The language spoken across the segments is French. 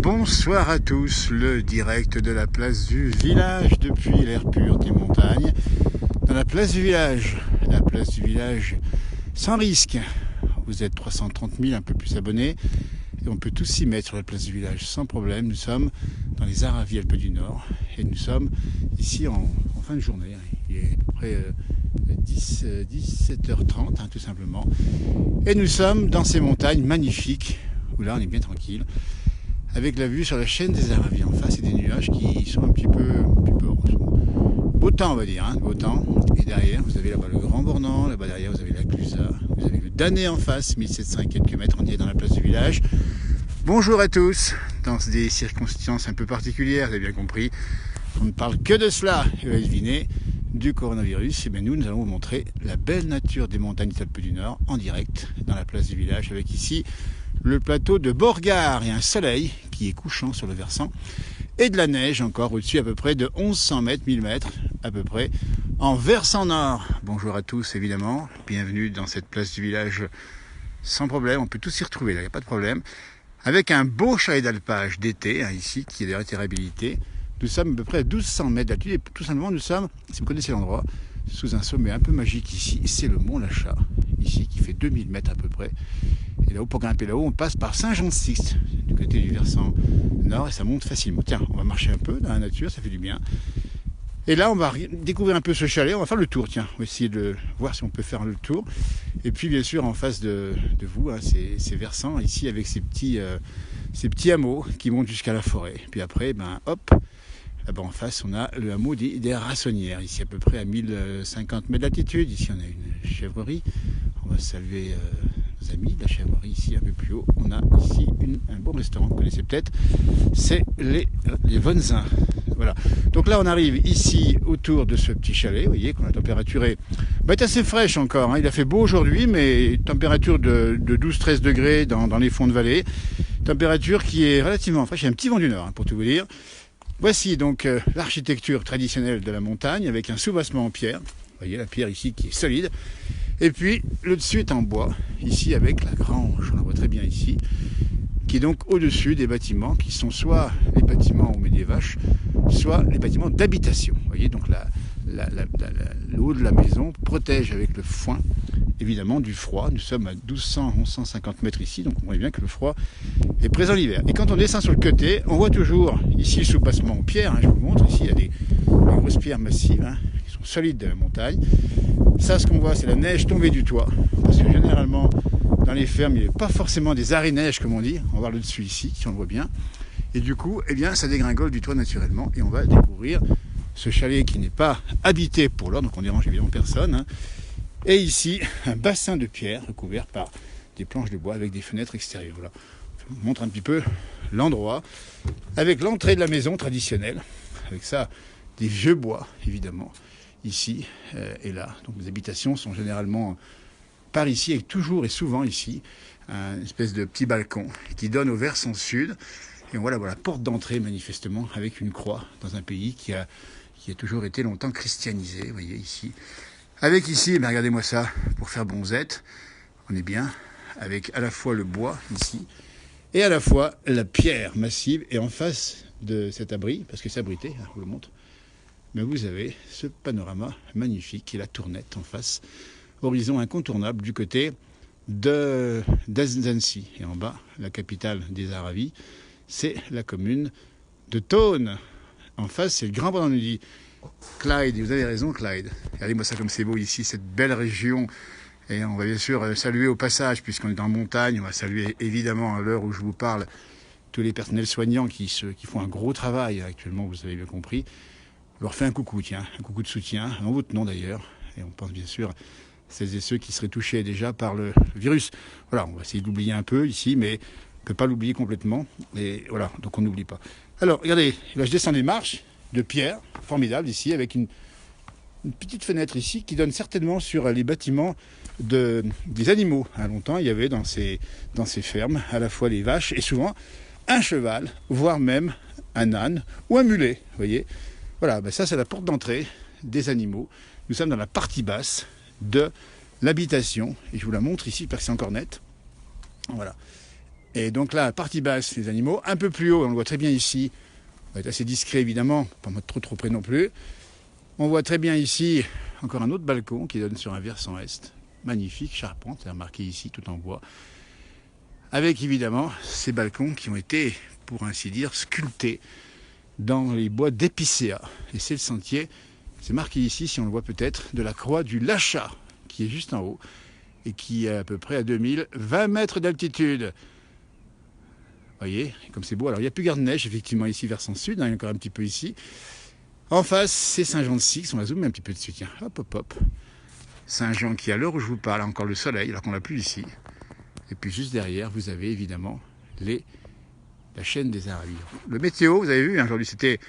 Bonsoir à tous, le direct de la place du village depuis l'air pur des montagnes. Dans la place du village sans risque. Vous êtes 330 000, un peu plus abonnés. Et on peut tous s'y mettre sur la place du village sans problème. Nous sommes dans les Aravis Alpes du Nord. Et nous sommes ici en fin de journée. Il est à peu près 17h30, tout simplement. Et nous sommes dans ces montagnes magnifiques, où là on est bien tranquille, avec la vue sur la chaîne des Aravis en face et des nuages qui sont un petit peu beau temps, on va dire, beau temps. Et derrière, vous avez là-bas le Grand Bornand, là-bas derrière, vous avez la Clusaz, vous avez le Dannet en face, 1700 et quelques mètres, on y est dans la place du village. Bonjour à tous, dans des circonstances un peu particulières, vous avez bien compris, on ne parle que de cela, et vous allez deviner, du coronavirus. Et bien nous allons vous montrer la belle nature des montagnes des Alpes du Nord en direct dans la place du village, avec ici le plateau de Borgard et un soleil qui est couchant sur le versant et de la neige encore au-dessus à peu près de 1100 mètres, 1000 mètres à peu près en versant nord. Bonjour à tous évidemment, bienvenue dans cette place du village sans problème, on peut tous s'y retrouver là, il n'y a pas de problème, avec un beau chalet d'alpage d'été ici qui est d'ailleurs été réhabilité. Nous sommes à peu près à 1200 mètres d'altitude et tout simplement nous sommes, si vous connaissez l'endroit, sous un sommet un peu magique ici, c'est le mont Lachat, ici qui fait 2000 mètres à peu près. Et là-haut, pour grimper là-haut, on passe par Saint-Jean-de-Sixte, du côté du versant nord, et ça monte facilement. Tiens, on va marcher un peu dans la nature, ça fait du bien. Et là, on va découvrir un peu ce chalet, on va faire le tour, tiens, on va essayer de voir si on peut faire le tour. Et puis, bien sûr, en face de vous, ces versants, ici, avec ces petits hameaux qui montent jusqu'à la forêt. Et puis après, hop, là-bas en face, on a le hameau des Rassonnières, ici à peu près à 1050 mètres d'altitude. Ici, on a une chèvrerie. On va saluer nos amis de la chèvrerie ici un peu plus haut. On a ici un beau restaurant, vous connaissez peut-être, c'est les Vonzins. Voilà. Donc là, on arrive ici autour de ce petit chalet. Vous voyez que la température est assez fraîche encore. Il a fait beau aujourd'hui, mais température de 12-13 degrés dans les fonds de vallée. Température qui est relativement fraîche. Il y a un petit vent du nord, pour tout vous dire. Voici donc l'architecture traditionnelle de la montagne avec un soubassement en pierre. Vous voyez la pierre ici qui est solide. Et puis le dessus est en bois, ici avec la grange, on la voit très bien ici, qui est donc au-dessus des bâtiments qui sont soit les bâtiments où on met des vaches, soit les bâtiments d'habitation. Vous voyez donc le haut de la maison protège avec le foin, évidemment du froid. Nous sommes à 1200-1150 mètres ici, donc on voit bien que le froid est présent l'hiver. Et quand on descend sur le côté, on voit toujours ici le soubassement en pierre, je vous montre, ici il y a des grosses pierres massives qui sont solides de la montagne. Ça, ce qu'on voit, c'est la neige tombée du toit, parce que généralement dans les fermes, il n'y a pas forcément des arrêts-neige comme on dit. On va voir le dessus ici, si on le voit bien. Et du coup, ça dégringole du toit naturellement, et on va découvrir ce chalet qui n'est pas habité pour l'heure, donc on dérange évidemment personne. Et ici, un bassin de pierre recouvert par des planches de bois avec des fenêtres extérieures. Voilà. Je vous montre un petit peu l'endroit, avec l'entrée de la maison traditionnelle, avec ça, des vieux bois, évidemment, ici et là. Donc les habitations sont généralement par ici, et toujours et souvent ici, une espèce de petit balcon qui donne au versant sud. Et voilà, la porte d'entrée, manifestement, avec une croix dans un pays qui a toujours été longtemps christianisé, vous voyez ici. Avec ici, regardez-moi ça, pour faire bronzette, on est bien, avec à la fois le bois ici, et à la fois la pierre massive, et en face de cet abri, parce que c'est abrité, je vous le montre, mais vous avez ce panorama magnifique, qui est la Tournette en face, horizon incontournable du côté d'Annecy. Et en bas, la capitale des Aravis, c'est la commune de Thônes. En face, c'est le Grand Bornand, nous dit Clyde, et vous avez raison Clyde. Regardez-moi ça comme c'est beau ici, cette belle région. Et on va bien sûr saluer au passage, puisqu'on est dans la montagne, on va saluer évidemment à l'heure où je vous parle, tous les personnels soignants qui font un gros travail actuellement, vous avez bien compris. Je leur fais un coucou, tiens, un coucou de soutien, en votre nom d'ailleurs. Et on pense bien sûr à celles et ceux qui seraient touchés déjà par le virus. Voilà, on va essayer de l'oublier un peu ici, mais on ne peut pas l'oublier complètement. Et voilà, donc on n'oublie pas. Alors, regardez, là je descends des marches de pierre, formidable ici, avec une petite fenêtre ici qui donne certainement sur les bâtiments des animaux. Longtemps, il y avait dans ces fermes à la fois les vaches et souvent un cheval, voire même un âne ou un mulet, vous voyez. Voilà, ça c'est la porte d'entrée des animaux. Nous sommes dans la partie basse de l'habitation, et je vous la montre ici parce que c'est encore net. Voilà. Et donc là, partie basse, les animaux. Un peu plus haut, on le voit très bien ici. On va être assez discret évidemment, pas mettre trop près non plus. On voit très bien ici encore un autre balcon qui donne sur un versant est. Magnifique, charpente, c'est remarqué ici, tout en bois. Avec évidemment ces balcons qui ont été, pour ainsi dire, sculptés dans les bois d'épicéa. Et c'est le sentier, c'est marqué ici, si on le voit peut-être, de la croix du Lachat, qui est juste en haut, et qui est à peu près à 2020 mètres d'altitude. Voyez, comme c'est beau. Alors il n'y a plus garde-neige, effectivement, ici, versant sud, hein, il y a encore un petit peu ici. En face, c'est Saint-Jean-de-Six, on va zoomer un petit peu dessus, tiens, hop, hop, hop. Saint-Jean qui, à l'heure où je vous parle, a encore le soleil, alors qu'on l'a plus ici. Et puis juste derrière, vous avez évidemment la chaîne des Arabies. Le météo, vous avez vu, hein, aujourd'hui c'était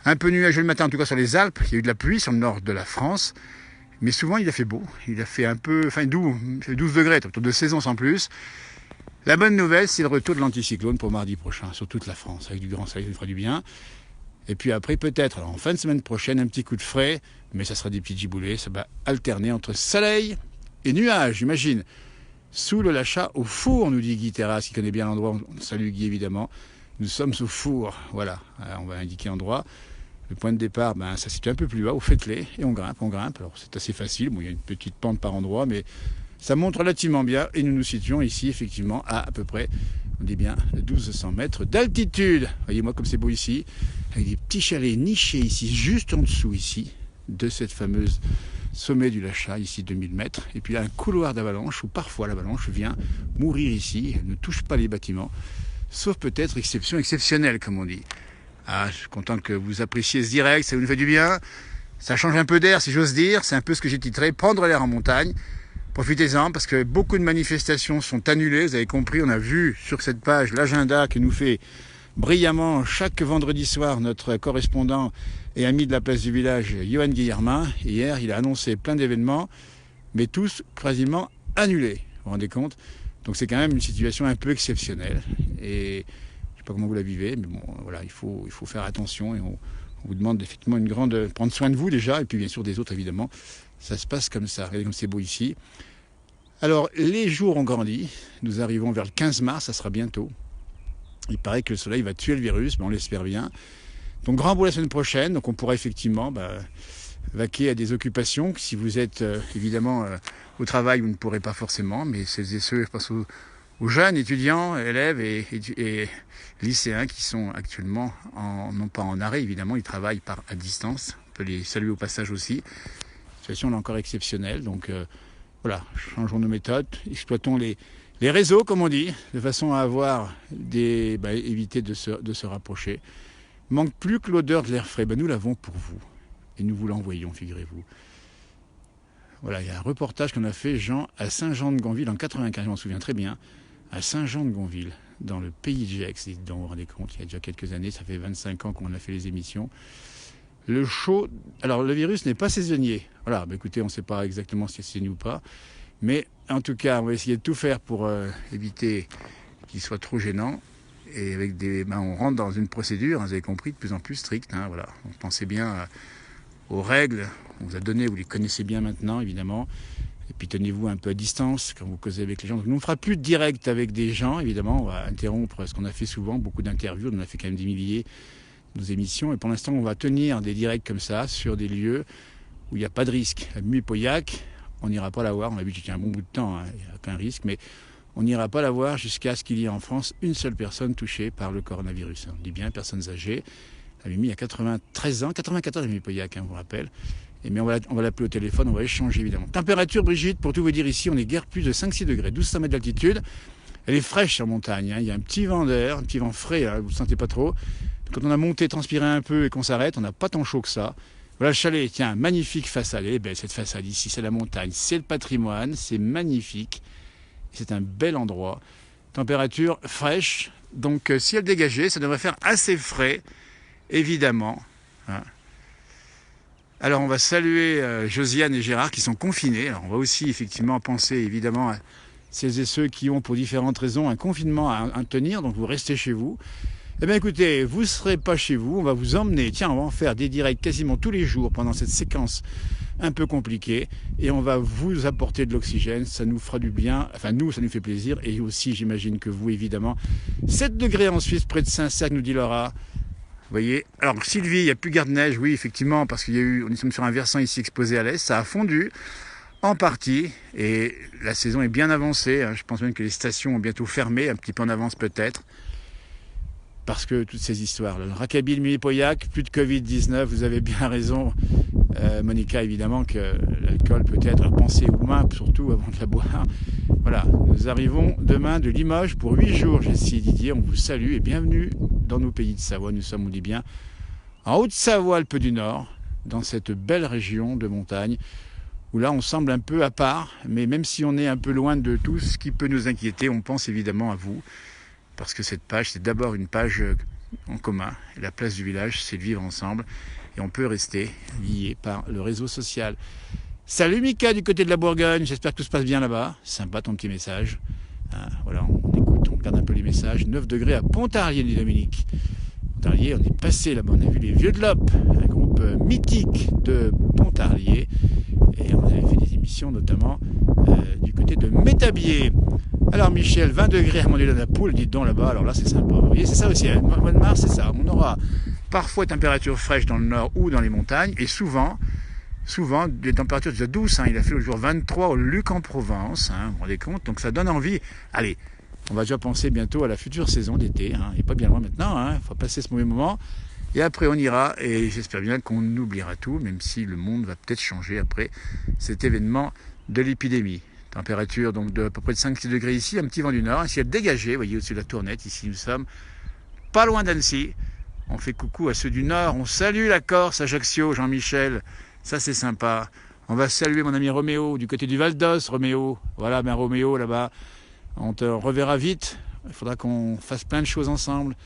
un peu nuageux le matin, en tout cas sur les Alpes. Il y a eu de la pluie sur le nord de la France. Mais souvent, il a fait beau. Il a fait un peu, enfin doux, il fait 12 degrés, autour de saison sans plus. La bonne nouvelle, c'est le retour de l'anticyclone pour mardi prochain, sur toute la France, avec du grand soleil, ça fera du bien. Et puis après, peut-être, alors en fin de semaine prochaine, un petit coup de frais, mais ça sera des petits giboulées, ça va alterner entre soleil et nuages, j'imagine. Sous le Lachat, au four, nous dit Guy Terrasse, qui connaît bien l'endroit. Salut Guy, évidemment. Nous sommes au four, voilà. Alors, on va indiquer l'endroit. Le point de départ, ça se situe un peu plus bas, au Faitelet, et on grimpe. Alors c'est assez facile, bon, il y a une petite pente par endroit, mais ça monte relativement bien, et nous nous situons ici, effectivement, à peu près, on dit bien, 1200 mètres d'altitude. Voyez-moi comme c'est beau ici, avec des petits chalets nichés ici, juste en dessous ici, de cette fameuse sommet du Lachat, ici 2000 mètres, et puis là un couloir d'avalanche où parfois l'avalanche vient mourir ici, elle ne touche pas les bâtiments, sauf peut-être exception exceptionnelle comme on dit. Ah, je suis content que vous appréciez ce direct, ça vous fait du bien, ça change un peu d'air si j'ose dire, c'est un peu ce que j'ai titré, prendre l'air en montagne. Profitez-en parce que beaucoup de manifestations sont annulées, vous avez compris, on a vu sur cette page l'agenda que nous fait brillamment chaque vendredi soir notre correspondant et ami de la place du village, Johan Guillermin. Hier, il a annoncé plein d'événements, mais tous quasiment annulés. Vous vous rendez compte? Donc c'est quand même une situation un peu exceptionnelle. Et je ne sais pas comment vous la vivez, mais bon, voilà, il faut faire attention. Et on vous demande effectivement prendre soin de vous déjà, et puis bien sûr des autres évidemment. Ça se passe comme ça. Regardez comme c'est beau ici. Alors, les jours ont grandi. Nous arrivons vers le 15 mars, ça sera bientôt. Il paraît que le soleil va tuer le virus, mais on l'espère bien. Donc grand bout la semaine prochaine, donc on pourra effectivement vaquer à des occupations. Si vous êtes évidemment au travail, vous ne pourrez pas forcément, mais celles et ceux, je pense aux jeunes étudiants, élèves et lycéens qui sont actuellement, non pas en arrêt évidemment, ils travaillent à distance. On peut les saluer au passage aussi. La situation est encore exceptionnelle, donc voilà, changeons nos méthodes, exploitons les réseaux, comme on dit, de façon à avoir éviter de se rapprocher. Manque plus que l'odeur de l'air frais. Nous l'avons pour vous. Et nous vous l'envoyons, figurez-vous. Voilà, il y a un reportage qu'on a fait, Jean, à Saint-Jean-de-Gonville en 95, je m'en souviens très bien. À Saint-Jean-de-Gonville, dans le pays de Gex, vous vous rendez compte, il y a déjà quelques années, ça fait 25 ans qu'on a fait les émissions. Le chaud, alors le virus n'est pas saisonnier. Voilà, écoutez, on ne sait pas exactement si c'est saisonnier ou pas. Mais en tout cas, on va essayer de tout faire pour éviter qu'il soit trop gênant. Et avec on rentre dans une procédure, vous avez compris, de plus en plus stricte. Voilà. Donc, pensez bien aux règles, on vous a donné, vous les connaissez bien maintenant, évidemment. Et puis tenez-vous un peu à distance quand vous causez avec les gens. Donc, nous ne fera plus de direct avec des gens, évidemment. On va interrompre ce qu'on a fait souvent, beaucoup d'interviews. On a fait quand même des milliers de nos émissions. Et pour l'instant, on va tenir des directs comme ça, sur des lieux où il n'y a pas de risque. À Muy-Pauillac, on n'ira pas la voir. On a vu qu'il y a un bon bout de temps, il n'y a aucun risque. Mais on n'ira pas la voir jusqu'à ce qu'il y ait en France une seule personne touchée par le coronavirus. On dit bien personnes âgées. La Mimi a 93 ans, 94 à Muy-Pauillac, on vous rappelle. Mais on va l'appeler au téléphone, on va échanger évidemment. Température, Brigitte, pour tout vous dire ici, on est guère plus de 5-6 degrés, 1200 mètres d'altitude. Elle est fraîche en montagne, il y a un petit vent d'air, un petit vent frais, vous ne le sentez pas trop. Quand on a monté, transpiré un peu et qu'on s'arrête, on n'a pas tant chaud que ça. Voilà le chalet, tiens, magnifique façade. Cette façade ici, c'est la montagne, c'est le patrimoine, c'est magnifique. C'est un bel endroit. Température fraîche, donc ciel dégagé, ça devrait faire assez frais, évidemment. Alors on va saluer Josiane et Gérard qui sont confinés. Alors on va aussi effectivement penser évidemment à celles et ceux qui ont pour différentes raisons un confinement à tenir, donc vous restez chez vous. Eh bien écoutez, vous ne serez pas chez vous, on va vous emmener, tiens, on va en faire des directs quasiment tous les jours pendant cette séquence un peu compliquée et on va vous apporter de l'oxygène, ça nous fera du bien, enfin nous ça nous fait plaisir et aussi j'imagine que vous évidemment. 7 degrés en Suisse près de Saint-Cergue nous dit Laura. Vous voyez, alors Sylvie, il n'y a plus garde-neige, oui effectivement, parce qu'il y a eu, on est sur un versant ici exposé à l'est, ça a fondu en partie et la saison est bien avancée, hein. Je pense même que les stations ont bientôt fermé, un petit peu en avance peut-être. Parce que toutes ces histoires, le Rackabil, Mille-Pauillac, plus de Covid-19, vous avez bien raison, Monica, évidemment, que l'alcool peut être pensé aux mains, surtout avant de la boire. Voilà, nous arrivons demain de Limoges pour 8 jours, Jessie et Didier, on vous salue et bienvenue dans nos pays de Savoie. Nous sommes, on dit bien, en Haute-Savoie, Alpes du Nord, dans cette belle région de montagne, où là on semble un peu à part, mais même si on est un peu loin de tout ce qui peut nous inquiéter, on pense évidemment à vous. Parce que cette page, c'est d'abord une page en commun. Et la place du village, c'est de vivre ensemble. Et on peut rester lié par le réseau social. Salut Mika du côté de la Bourgogne, j'espère que tout se passe bien là-bas. Sympa ton petit message. Voilà, on écoute, on regarde un peu les messages. 9 degrés à Pontarlier, dit Dominique. Pontarlier, on est passé là-bas, on a vu les Vieux de l'Op, un groupe mythique de Pontarlier. Et on avait fait des émissions notamment du côté de Métabier. Alors Michel, 20 degrés à Mondé-la-Napoule, dites donc là-bas, alors là c'est sympa. Vous voyez, c'est ça aussi, le mois de mars c'est ça. On aura parfois des températures fraîches dans le nord ou dans les montagnes, et souvent des températures déjà douces. Il a fait le jour 23 au Luc en Provence, vous vous rendez compte, donc ça donne envie. Allez, on va déjà penser bientôt à la future saison d'été, il n'est pas bien loin maintenant, il faut passer ce mauvais moment. Et après on ira, et j'espère bien qu'on oubliera tout, même si le monde va peut-être changer après cet événement de l'épidémie. Température donc de à peu près de 5-6 degrés ici, un petit vent du nord, un ciel dégagé, vous voyez au-dessus de la Tournette, ici nous sommes pas loin d'Annecy. On fait coucou à ceux du nord, on salue la Corse, Ajaccio, Jean-Michel, ça c'est sympa. On va saluer mon ami Roméo, du côté du Val d'Os, Roméo, voilà, ben Roméo là-bas, on te reverra vite, il faudra qu'on fasse plein de choses ensemble.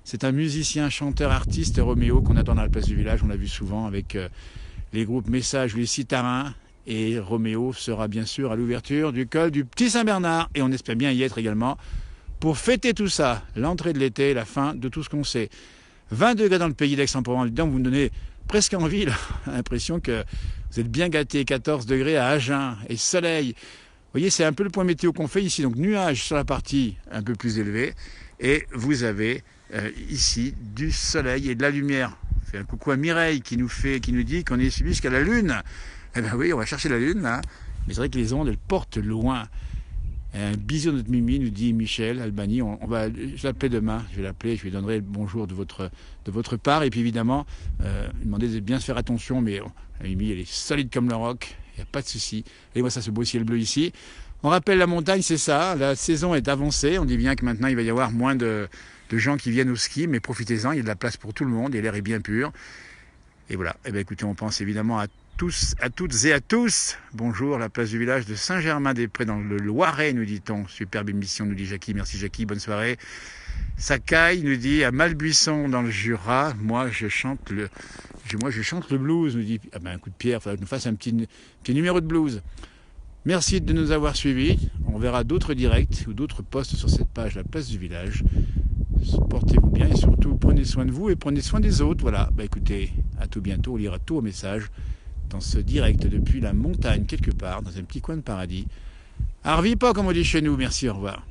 C'est un musicien, chanteur, artiste, Roméo, qu'on attend dans la place du village, on l'a vu souvent avec les groupes Messages ou les Citarins. Et Roméo sera bien sûr à l'ouverture du col du Petit Saint-Bernard. Et on espère bien y être également pour fêter tout ça, l'entrée de l'été, la fin de tout ce qu'on sait. 20 degrés dans le pays d'Aix-en-Provence, vous me donnez presque envie, l'impression que vous êtes bien gâtés. 14 degrés à Agen et soleil. Vous voyez, c'est un peu le point météo qu'on fait ici. Donc nuages sur la partie un peu plus élevée. Et vous avez ici du soleil et de la lumière. On fait un coucou à Mireille qui nous dit qu'on est suivi jusqu'à la Lune. Eh bien oui, on va chercher la Lune, là. Mais c'est vrai que les ondes, elles portent loin. Un bisou de notre Mimi, nous dit Michel, Albani. Je l'appelle demain, je vais l'appeler, je lui donnerai le bonjour de votre part. Et puis évidemment, lui demander de bien se faire attention, mais la Mimi, elle est solide comme le roc, il n'y a pas de souci. Et moi, ça, ce beau ciel bleu ici. On rappelle la montagne, c'est ça, la saison est avancée. On dit bien que maintenant, il va y avoir moins de gens qui viennent au ski, mais profitez-en, il y a de la place pour tout le monde et l'air est bien pur. Et voilà, eh bien écoutez, on pense évidemment à toutes et à tous. Bonjour, la place du village de Saint-Germain-des-Prés dans le Loiret, nous dit-on. Superbe émission, nous dit Jackie. Merci Jackie, bonne soirée. Sakai nous dit à Malbuisson dans le Jura. Moi, je chante le blues, nous dit. Un coup de pierre, il faudrait que nous fasse un petit numéro de blues. Merci de nous avoir suivis. On verra d'autres directs ou d'autres posts sur cette page, la place du village. Portez-vous bien et surtout prenez soin de vous et prenez soin des autres. Voilà, écoutez, à tout bientôt, on lira tout au message dans ce direct depuis la montagne quelque part, dans un petit coin de paradis. Arvipa, comme on dit chez nous. Merci, au revoir.